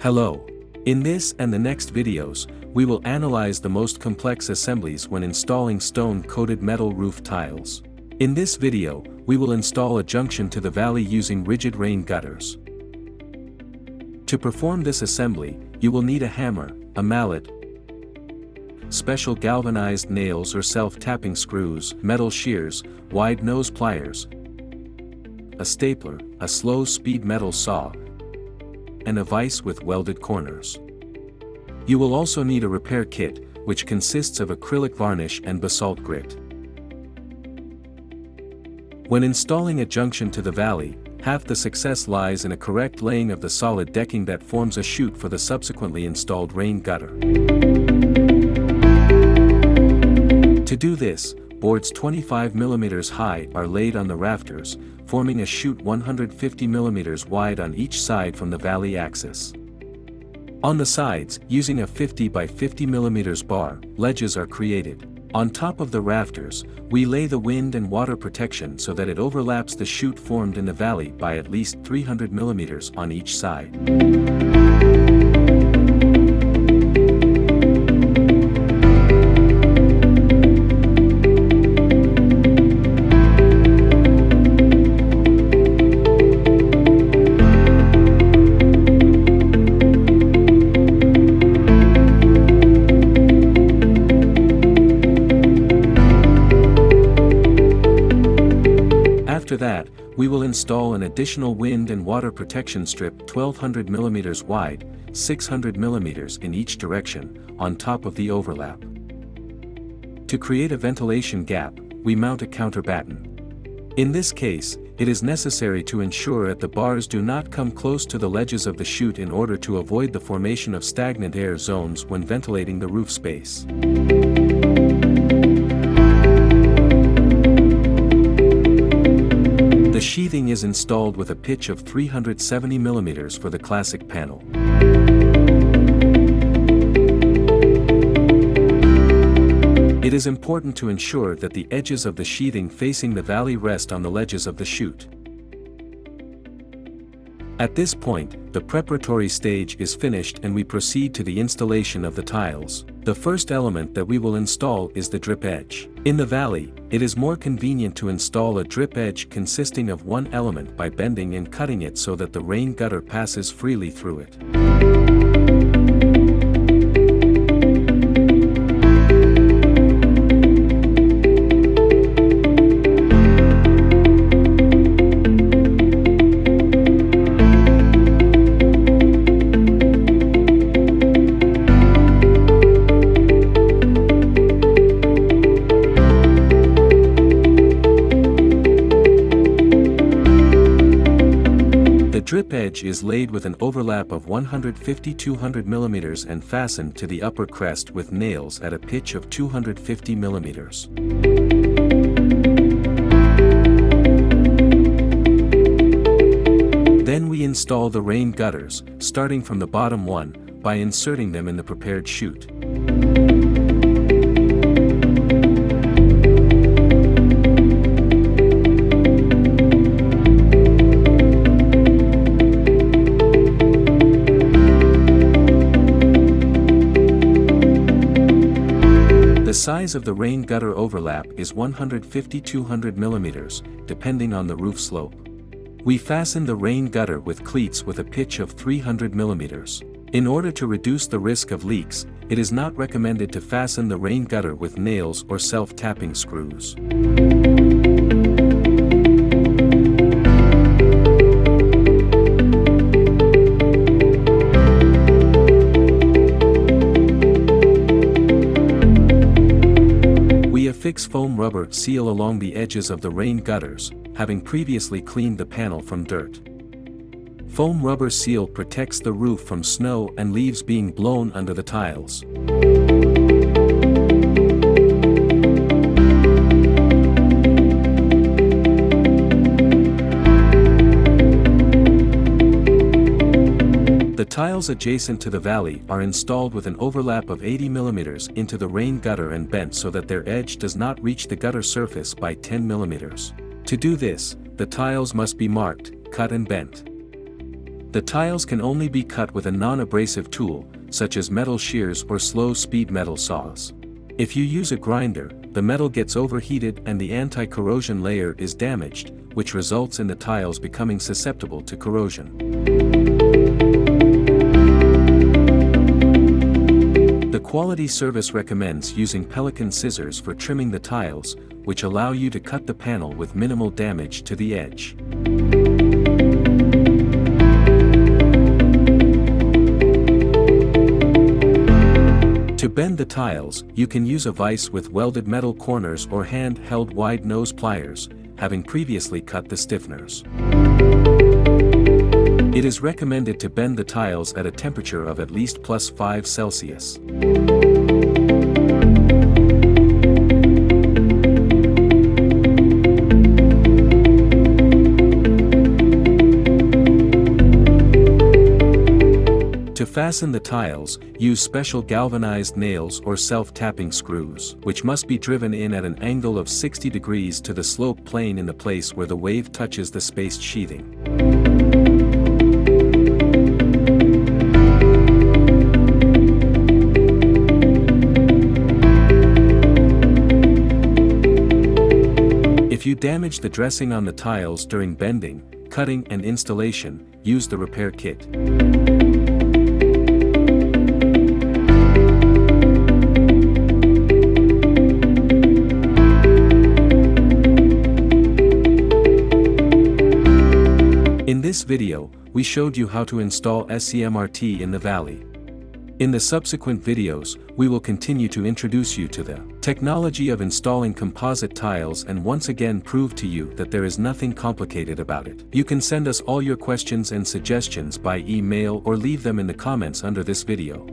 Hello. In this and the next videos, we will analyze the most complex assemblies when installing stone-coated metal roof tiles. In this video, we will install a junction to the valley using rigid rain gutters. To perform this assembly, you will need a hammer, a mallet, special galvanized nails or self-tapping screws, metal shears, wide nose pliers, a stapler, a slow-speed metal saw, and a vise with welded corners. You will also need a repair kit, which consists of acrylic varnish and basalt grit. When installing a junction to the valley, half the success lies in a correct laying of the solid decking that forms a chute for the subsequently installed rain gutter. To do this, boards 25 mm high are laid on the rafters, forming a chute 150 mm wide on each side from the valley axis. On the sides, using a 50 by 50 mm bar, ledges are created. On top of the rafters, we lay the wind and water protection so that it overlaps the chute formed in the valley by at least 300 mm on each side. After that, we will install an additional wind and water protection strip 1200 mm wide, 600 mm in each direction, on top of the overlap. To create a ventilation gap, we mount a counter batten. In this case, it is necessary to ensure that the bars do not come close to the ledges of the chute in order to avoid the formation of stagnant air zones when ventilating the roof space. The sheathing is installed with a pitch of 370 mm for the classic panel. It is important to ensure that the edges of the sheathing facing the valley rest on the ledges of the chute. At this point, the preparatory stage is finished and we proceed to the installation of the tiles. The first element that we will install is the drip edge. In the valley, it is more convenient to install a drip edge consisting of one element by bending and cutting it so that the rain gutter passes freely through it. The drip edge is laid with an overlap of 150-200 mm and fastened to the upper crest with nails at a pitch of 250 mm. Then we install the rain gutters, starting from the bottom one, by inserting them in the prepared chute. The size of the rain gutter overlap is 150-200 mm, depending on the roof slope. We fasten the rain gutter with cleats with a pitch of 300 mm. In order to reduce the risk of leaks, it is not recommended to fasten the rain gutter with nails or self-tapping screws. Affix foam rubber seal along the edges of the rain gutters, having previously cleaned the panel from dirt. Foam rubber seal protects the roof from snow and leaves being blown under the tiles. The tiles adjacent to the valley are installed with an overlap of 80 mm into the rain gutter and bent so that their edge does not reach the gutter surface by 10 mm. To do this, the tiles must be marked, cut and bent. The tiles can only be cut with a non-abrasive tool, such as metal shears or slow-speed metal saws. If you use a grinder, the metal gets overheated and the anti-corrosion layer is damaged, which results in the tiles becoming susceptible to corrosion. The quality service recommends using Pelican scissors for trimming the tiles, which allow you to cut the panel with minimal damage to the edge. To bend the tiles, you can use a vise with welded metal corners or hand-held wide nose pliers, having previously cut the stiffeners. It is recommended to bend the tiles at a temperature of at least +5 Celsius. To fasten the tiles, use special galvanized nails or self-tapping screws, which must be driven in at an angle of 60 degrees to the slope plane in the place where the wave touches the spaced sheathing. If you damage the dressing on the tiles during bending, cutting and installation, use the repair kit. In this video, we showed you how to install SCMRT in the valley. In the subsequent videos, we will continue to introduce you to the technology of installing composite tiles and once again prove to you that there is nothing complicated about it. You can send us all your questions and suggestions by email or leave them in the comments under this video.